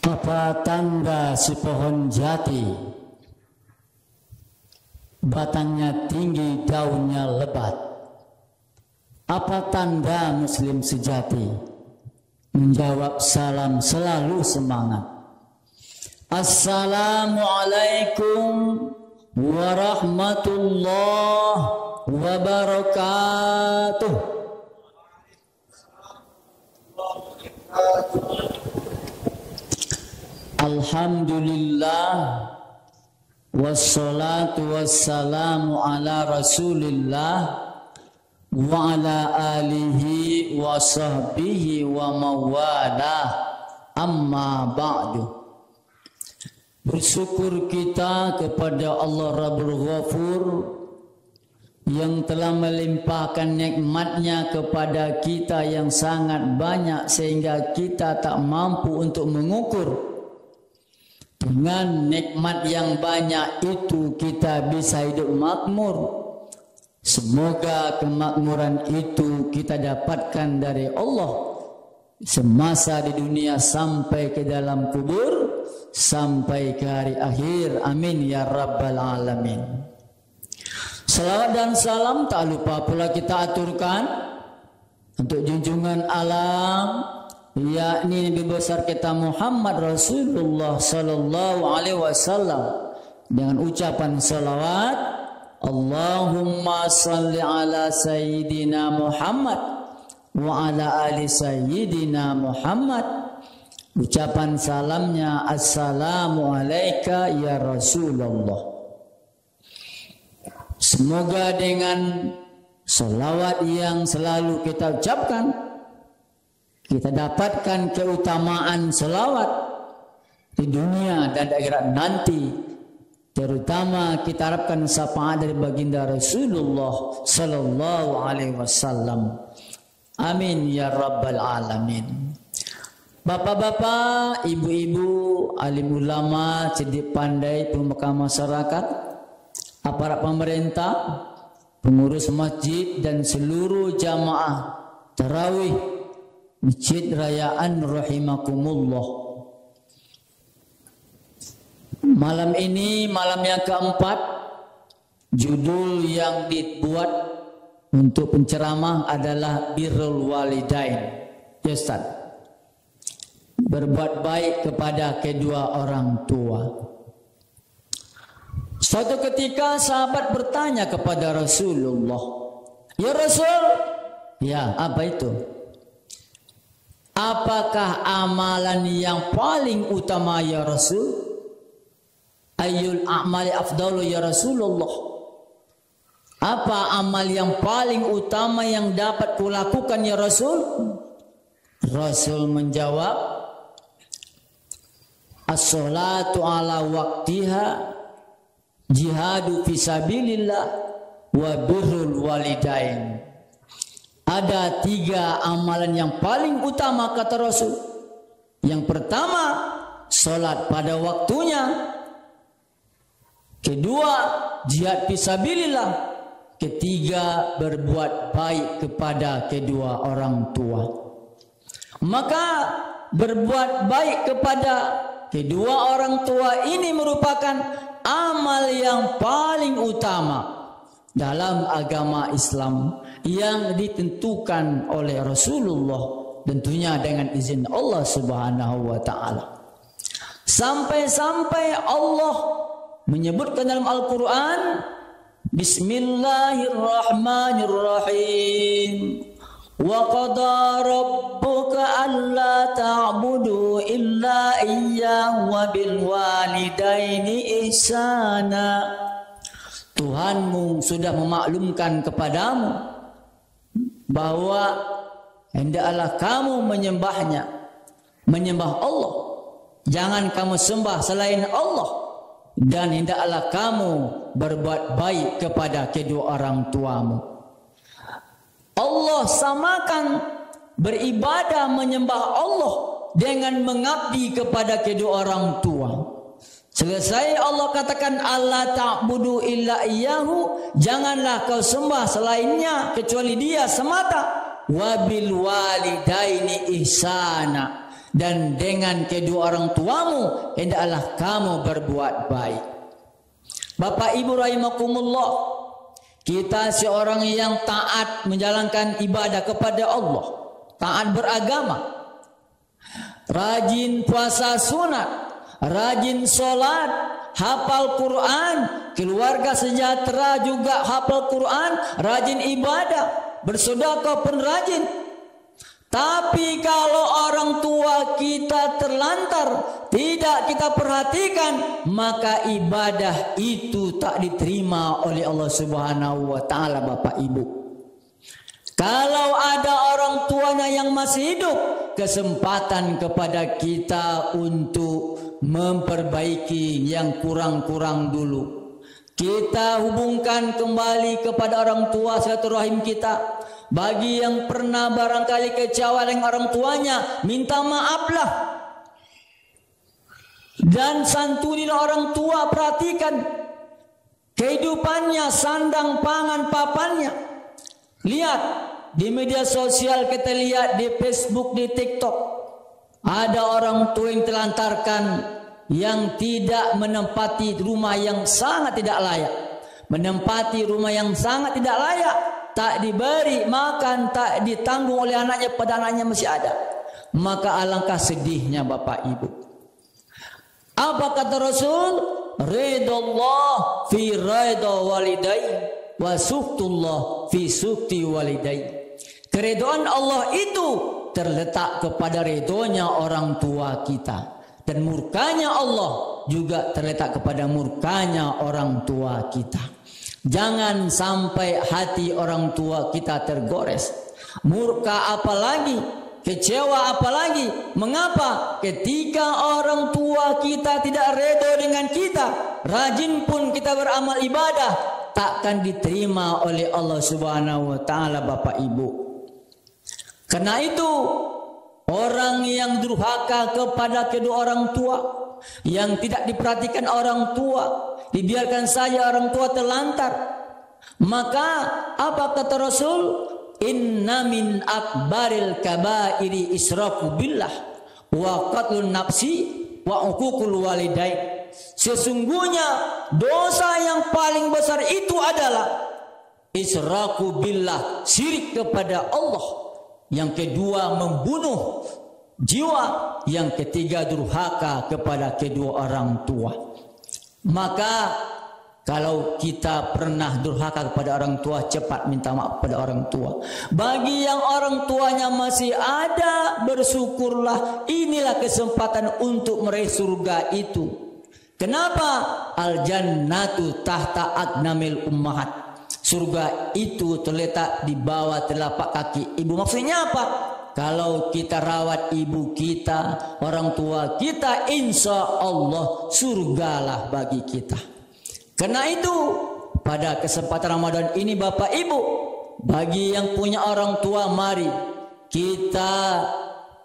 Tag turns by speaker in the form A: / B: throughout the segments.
A: Apa tanda si pohon jati? Batangnya tinggi, daunnya lebat. Apa tanda muslim sejati? Menjawab salam selalu semangat. Assalamualaikum warahmatullahi wabarakatuh. Alhamdulillah wassalatu wassalamu ala rasulillah wa ala alihi wa sahbihi wa mawalah, amma ba'du. Bersyukur kita kepada Allah Rabbul Ghafur yang telah melimpahkan nikmatnya kepada kita yang sangat banyak sehingga kita tak mampu untuk mengukur. Dengan nikmat yang banyak itu kita bisa hidup makmur. Semoga kemakmuran itu kita dapatkan dari Allah semasa di dunia sampai ke dalam kubur, sampai ke hari akhir. Amin ya rabbal alamin. Salawat dan salam tak lupa pula kita aturkan untuk junjungan alam, yakni Nabi besar kita Muhammad Rasulullah sallallahu alaihi wasallam, dengan ucapan salawat, Allahumma salli ala sayyidina Muhammad wa ala ali sayyidina Muhammad. Ucapan salamnya, assalamu alayka ya Rasulullah. Semoga dengan salawat yang selalu kita ucapkan, kita dapatkan keutamaan selawat di dunia dan di akhirat nanti. Terutama kita harapkan syafaat dari baginda Rasulullah sallallahu alaihi wasallam. Amin ya rabbal alamin. Bapak-bapak, ibu-ibu, alim ulama, cerdik pandai, pemuka masyarakat, aparat pemerintah, pengurus masjid dan seluruh jamaah tarawih Masjid Rayaan rahimakumullah. Malam ini malam yang keempat. Judul yang dibuat untuk penceramah adalah birrul walidain. Ya Ustaz, berbuat baik kepada kedua orang tua. Suatu ketika sahabat bertanya kepada Rasulullah, ya Rasul, ya apa itu? Apakah amalan yang paling utama ya Rasul? Ayyul a'mali afdalu ya Rasulullah? Apa amal yang paling utama yang dapat kulakukan ya Rasul? Rasul menjawab, as-salatu ala waqtiha, jihadu fisabilillah, wa birrul walidain. Ada 3 amalan yang paling utama kata Rasul. Yang pertama, salat pada waktunya. Kedua, jihad fisabilillah. Ketiga, berbuat baik kepada kedua orang tua. Maka berbuat baik kepada kedua orang tua ini merupakan amal yang paling utama dalam agama Islam yang ditentukan oleh Rasulullah, tentunya dengan izin Allah Subhanahu wa taala. Sampai-sampai Allah menyebutkan dalam Al-Qur'an, Bismillahirrahmanirrahim. Wa qada rabbuka alla ta'budu illa iyyahu wa bil walidaini ihsana. Tuhanmu sudah memaklumkan kepadamu bahwa hendaklah kamu menyembahnya, menyembah Allah. Jangan kamu sembah selain Allah, dan hendaklah kamu berbuat baik kepada kedua orang tuamu. Allah samakan beribadah menyembah Allah dengan mengabdi kepada kedua orang tua. Selesai Allah katakan Allah ta'budu illa iyyahu, janganlah kau sembah selainnya kecuali dia semata. Wabil walidaini ihsana, dan dengan kedua orang tuamu hendaklah kamu berbuat baik. Bapak Ibu rahimakumullah, kita seorang yang taat menjalankan ibadah kepada Allah, taat beragama, rajin puasa sunat, rajin sholat, hafal Quran, keluarga sejahtera juga hafal Quran, rajin ibadah, bersedekah pun rajin. Tapi kalau orang tua kita terlantar, tidak kita perhatikan, maka ibadah itu tak diterima oleh Allah Subhanahu wa taala, Bapak Ibu. Kalau ada orang tuanya yang masih hidup, kesempatan kepada kita untuk memperbaiki yang kurang-kurang dulu. Kita hubungkan kembali kepada orang tua, silaturahim kita. Bagi yang pernah barangkali kecewa dengan orang tuanya, minta maaflah. Dan santunilah orang tua, perhatikan kehidupannya, sandang pangan papannya. Lihat di media sosial, kita lihat di Facebook, di TikTok, ada orang tua yang telantarkan, yang tidak menempati rumah yang sangat tidak layak, menempati rumah yang sangat tidak layak, tak diberi makan, tak ditanggung oleh anaknya, pada anaknya masih ada. Maka alangkah sedihnya Bapak Ibu. Apa kata Rasul? Ridallah fi ridha walidai wa suhtullah fi suhti walidai. Keridhaan Allah itu terletak kepada ridhonya orang tua kita, dan murkanya Allah juga terletak kepada murkanya orang tua kita. Jangan sampai hati orang tua kita tergores. Murka apalagi, kecewa apalagi. Mengapa? Ketika orang tua kita tidak redha dengan kita, rajin pun kita beramal ibadah, takkan diterima oleh Allah Subhanahu wa taala, Bapak Ibu. Karena itu, orang yang durhaka kepada kedua orang tua, yang tidak diperhatikan orang tua, dibiarkan saja orang tua terlantar, maka apa kata Rasul? Inna min akbaril kabairi israku billah wa qatlun nafsi wa uququl walidain. Sesungguhnya dosa yang paling besar itu adalah israku billah, syirik kepada Allah. Yang kedua membunuh jiwa, yang ketiga durhaka kepada kedua orang tua. Maka kalau kita pernah durhaka kepada orang tua, cepat minta maaf kepada orang tua. Bagi yang orang tuanya masih ada, bersyukurlah. Inilah kesempatan untuk meraih surga itu. Kenapa? Al jannatu tahta aqnamil ummahat. Surga itu terletak di bawah telapak kaki ibu. Maksudnya apa? Kalau kita rawat ibu kita, orang tua kita, insya Allah surgalah bagi kita. Karena itu pada kesempatan Ramadan ini Bapak Ibu, bagi yang punya orang tua, mari kita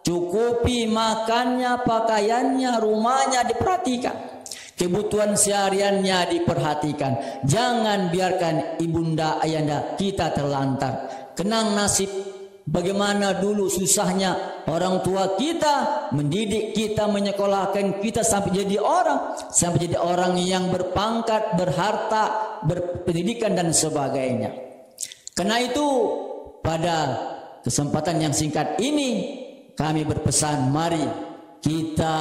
A: cukupi makannya, pakaiannya, rumahnya diperhatikan, kebutuhan sehariannya diperhatikan. Jangan biarkan ibunda ayanda kita terlantar. Kenang nasib bagaimana dulu susahnya orang tua kita mendidik kita, menyekolahkan kita sampai jadi orang yang berpangkat, berharta, berpendidikan dan sebagainya. Karena itu pada kesempatan yang singkat ini kami berpesan, mari kita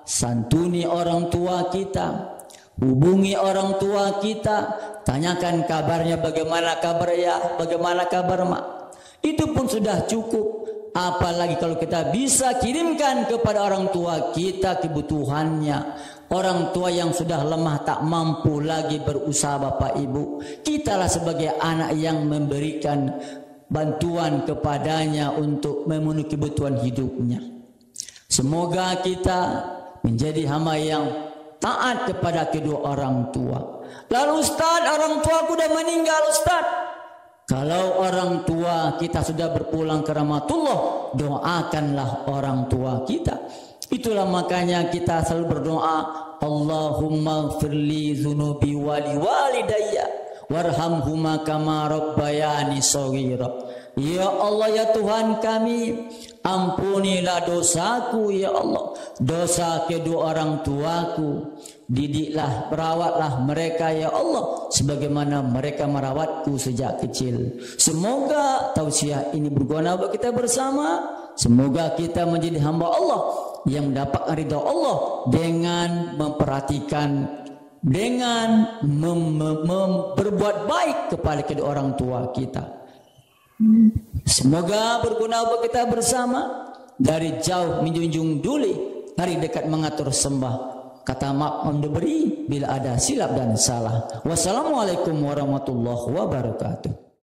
A: santuni orang tua kita, hubungi orang tua kita, tanyakan kabarnya, bagaimana kabar ya, bagaimana kabar mak. Itu pun sudah cukup. Apalagi kalau kita bisa kirimkan kepada orang tua kita kebutuhannya. Orang tua yang sudah lemah tak mampu lagi berusaha Bapak Ibu, kitalah sebagai anak yang memberikan bantuan kepadanya untuk memenuhi kebutuhan hidupnya. Semoga kita menjadi hamba yang taat kepada kedua orang tua. Lalu Ustaz, orang tua aku sudah meninggal Ustaz. Kalau orang tua kita sudah berpulang ke rahmatullah, doakanlah orang tua kita. Itulah makanya kita selalu berdoa, Allahumma firli zunubi wali walidayya warhamhuma kama rabbayani shaghira. Ya Allah, ya Tuhan kami, Ampunilah dosaku ya Allah, dosa kedua orang tuaku. Didiklah, perawatlah mereka ya Allah, sebagaimana mereka merawatku sejak kecil. Semoga tausiah ini berguna bagi kita bersama. Semoga kita menjadi hamba Allah yang mendapat ridha Allah dengan memperhatikan, dengan berbuat baik kepada kedua orang tua kita. Semoga berguna bagi kita bersama. Dari jauh menjunjung duli, dari dekat mengatur sembah. Kata maaf memberi bila ada silap dan salah. Wassalamualaikum warahmatullahi wabarakatuh.